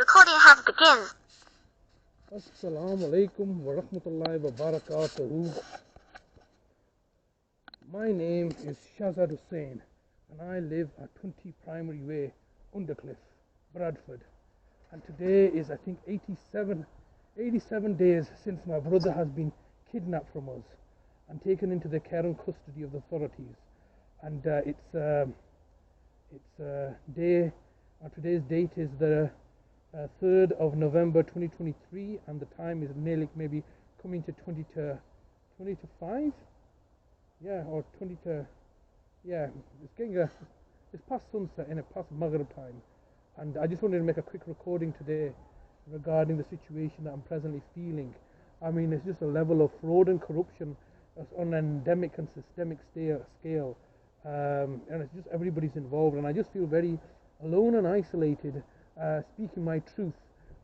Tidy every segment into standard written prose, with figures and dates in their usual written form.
Recording has begun. Assalamu alaikum wa rahmatullahi wa barakatuhu. My name is Shazad Hussain and I live at 20 Primary Way, Undercliff, Bradford. And today is, I think, 87 days since my brother has been kidnapped from us and taken into the care and custody of the authorities. And today's date is the 3rd of November 2023, and the time is nearly maybe coming to 20 to 5, or 20 to, it's past sunset and past Maghrib time. And I just wanted to make a quick recording today regarding the situation that I'm presently feeling. I mean, it's just a level of fraud and corruption that's on an endemic and systemic scale, and it's just everybody's involved, and I just feel very alone and isolated, speaking my truth,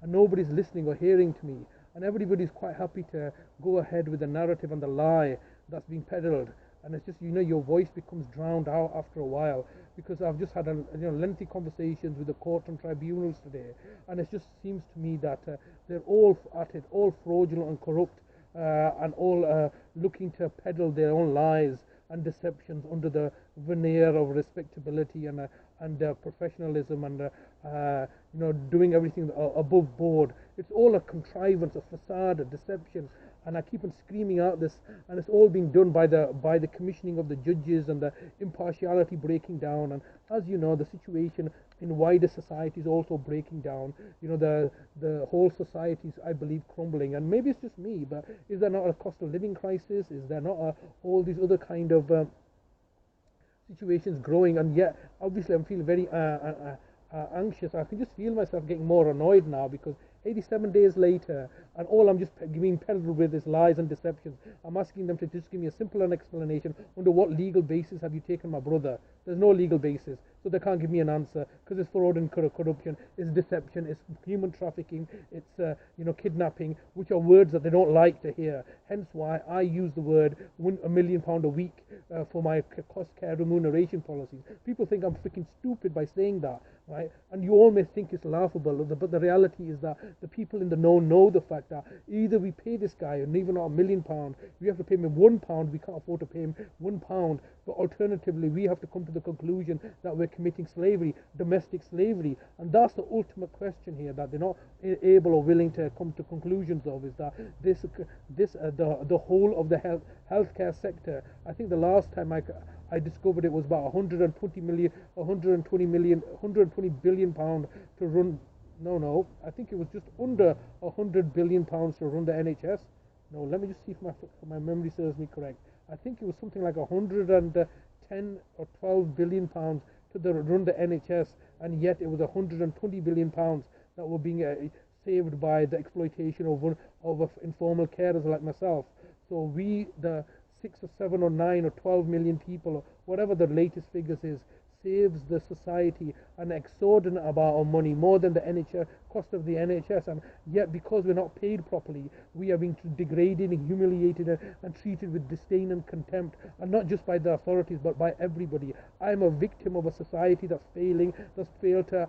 and nobody's listening or hearing to me, and everybody's quite happy to go ahead with the narrative and the lie that's being peddled. And it's just, your voice becomes drowned out after a while, because I've just had lengthy conversations with the court and tribunals today, and it just seems to me that they're all at it, all fraudulent and corrupt, and all looking to peddle their own lies and deceptions under the veneer of respectability and professionalism, and doing everything above board. It's all a contrivance, a facade, a deception. And I keep on screaming out this, and it's all being done by the commissioning of the judges and the impartiality breaking down. And as you know, the situation in wider society is also breaking down. The whole society is, I believe, crumbling. And maybe it's just me, but is there not a cost of living crisis? Is there not all these other kind of situations growing? And yet, obviously, I'm feeling very anxious. I can just feel myself getting more annoyed now, because 87 days later, and all I'm just being peddled with is lies and deceptions. I'm asking them to just give me a simple explanation. Under what legal basis have you taken my brother? There's no legal basis, so they can't give me an answer, because it's fraud and corruption, it's deception, it's human trafficking, it's kidnapping, which are words that they don't like to hear. Hence why I use the word £1 million a week for my cost care remuneration policies. People think I'm freaking stupid by saying that, right? And you all may think it's laughable, but the reality is that the people in the know the fact that either we pay this guy, and even not £1 million, we have to pay him £1, we can't afford to pay him £1, but alternatively we have to come to the conclusion that we're committing slavery, domestic slavery. And that's the ultimate question here, that they're not able or willing to come to conclusions of, is that the whole of the healthcare sector, I think the last time I discovered it was about 120 billion pound to run. No, I think it was just under 100 billion pounds to run the NHS. No, let me just see if my memory serves me correct. I think it was something like 110 or 12 billion pounds to run the NHS, and yet it was 120 billion pounds that were being saved by the exploitation of informal carers like myself. So we, the 6 or 7 or 9 or 12 million people, or whatever the latest figures is, saves the society an exorbitant amount of money, more than the NHS cost of the NHS, and yet because we're not paid properly, we are being degraded and humiliated and treated with disdain and contempt, and not just by the authorities but by everybody. I'm a victim of a society that's failing, that's failed to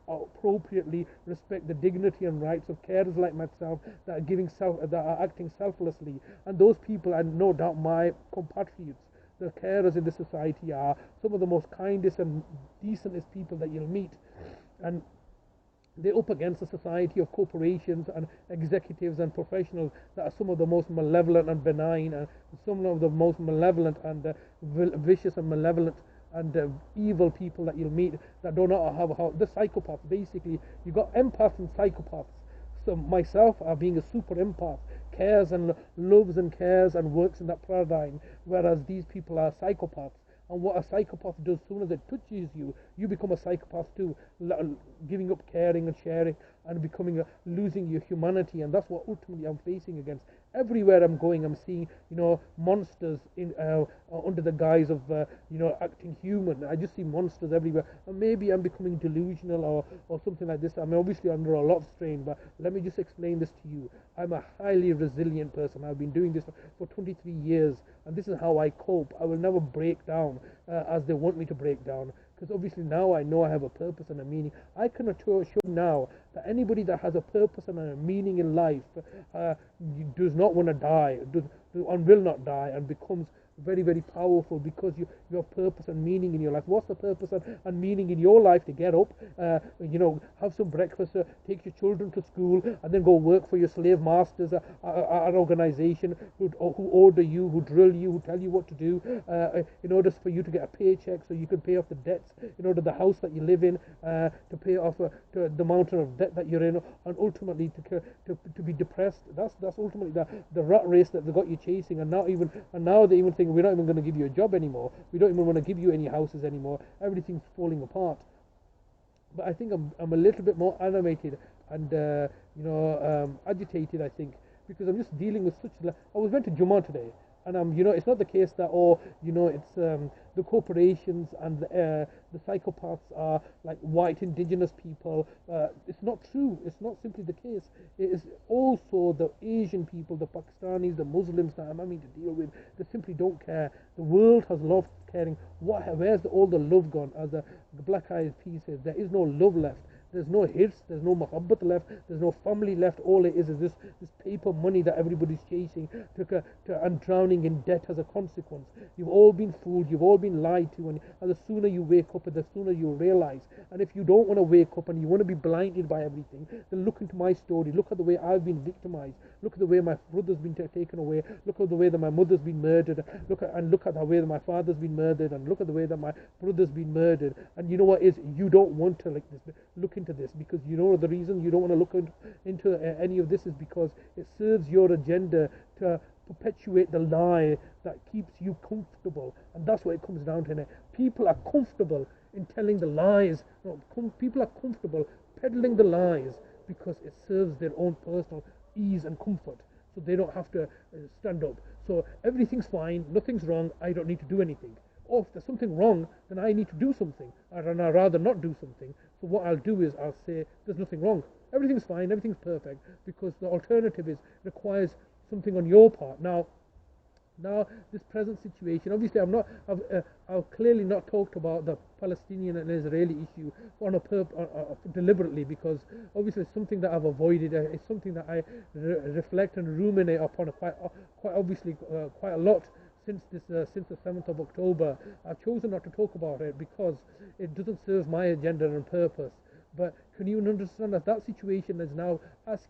appropriately respect the dignity and rights of carers like myself, that are acting selflessly. And those people are no doubt my compatriots. The carers in the society are some of the most kindest and decentest people that you'll meet, and they're up against a society of corporations and executives and professionals that are some of the most malevolent and benign, and some of the most malevolent and vicious and malevolent and evil people that you'll meet, that do not have the psychopaths. Basically, you got empaths and psychopaths. So myself, being a super empath, cares and loves and cares and works in that paradigm, whereas these people are psychopaths. And what a psychopath does, as soon as it touches you, you become a psychopath too, giving up caring and sharing and losing your humanity. And that's what ultimately I'm facing against. Everywhere I'm going, I'm seeing, monsters under the guise of, acting human. I just see monsters everywhere. And maybe I'm becoming delusional or something like this. I'm obviously under a lot of strain, but let me just explain this to you. I'm a highly resilient person. I've been doing this for 23 years, and this is how I cope. I will never break down as they want me to break down, because obviously now I know I have a purpose and a meaning. I can assure now that anybody that has a purpose and a meaning in life does not want to die, and will not die, and becomes very, very powerful because you have purpose and meaning in your life. What's the purpose and meaning in your life? To get up, have some breakfast, take your children to school, and then go work for your slave masters at an organization who order you, who drill you, who tell you what to do, in order for you to get a paycheck so you can pay off the debts, in order the house that you live in, to pay off the mountain of debt that you're in, and ultimately to be depressed. That's ultimately the rat race that they got you chasing. And now they even think we're not even going to give you a job anymore. We don't even want to give you any houses anymore. Everything's falling apart. But I think I'm a little bit more animated and agitated. I think because I'm just dealing with such. I was went to Jummah today, and it's not the case that it's the corporations and the psychopaths are like white indigenous people. It's not true. It's not simply the case. It is also the Asian people, the Pakistanis, the Muslims that I'm having to deal with. They simply don't care. The world has lost caring. Where's all the love gone? As the Black Eyed Peas says, there is no love left. There's no hirs, there's no muhabbat left, there's no family left. All it is this paper money that everybody's chasing and drowning in debt as a consequence. You've all been fooled, you've all been lied to, and the sooner you wake up, the sooner you realize. And if you don't want to wake up and you want to be blinded by everything, then look into my story. Look at the way I've been victimized. Look at the way my brother's been taken away. Look at the way that my mother's been murdered. Look at the way that my father's been murdered, and look at the way that my brother's been murdered. And you know what is? You don't want to look into this, because you know the reason you don't want to look into any of this is because it serves your agenda to perpetuate the lie that keeps you comfortable. And that's what it comes down to. People are comfortable in telling the lies. No, people are comfortable peddling the lies because it serves their own personal ease and comfort, so they don't have to stand up. So everything's fine, nothing's wrong, I don't need to do anything. Or if there's something wrong, then I need to do something, and I'd rather not do something. So what I'll do is I'll say there's nothing wrong, everything's fine, everything's perfect, because the alternative requires something on your part. Now this present situation, obviously I've clearly not talked about the Palestinian and Israeli issue deliberately, because obviously it's something that I've avoided. It's something that I reflect and ruminate upon quite obviously quite a lot since the 7th of October. I've chosen not to talk about it because it doesn't serve my agenda and purpose. But can you understand that situation is now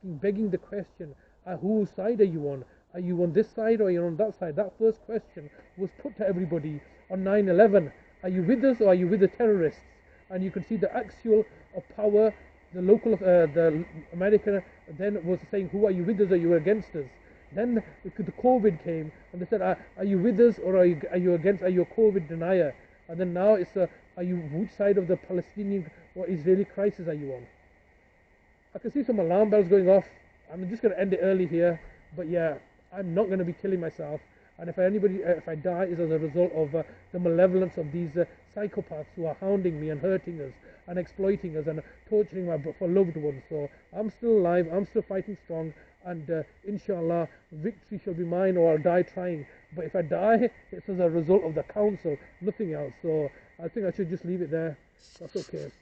begging the question, whose side are you on? Are you on this side or are you on that side? That first question was put to everybody on 9/11. Are you with us or are you with the terrorists? And you can see the axial of power. The local, the American then was saying, who are you with us or are you against us? Then the COVID came and they said, are you with us or are you against? Are you a COVID denier? And then now it's which side of the Palestinian or Israeli crisis are you on? I can see some alarm bells going off. I'm just going to end it early here, but yeah, I'm not going to be killing myself. And if I die, it's as a result of the malevolence of these psychopaths who are hounding me and hurting us and exploiting us and torturing my loved ones. So I'm still alive, I'm still fighting strong, and inshallah, victory shall be mine, or I'll die trying. But if I die, it's as a result of the council, nothing else. So I think I should just leave it there. That's okay.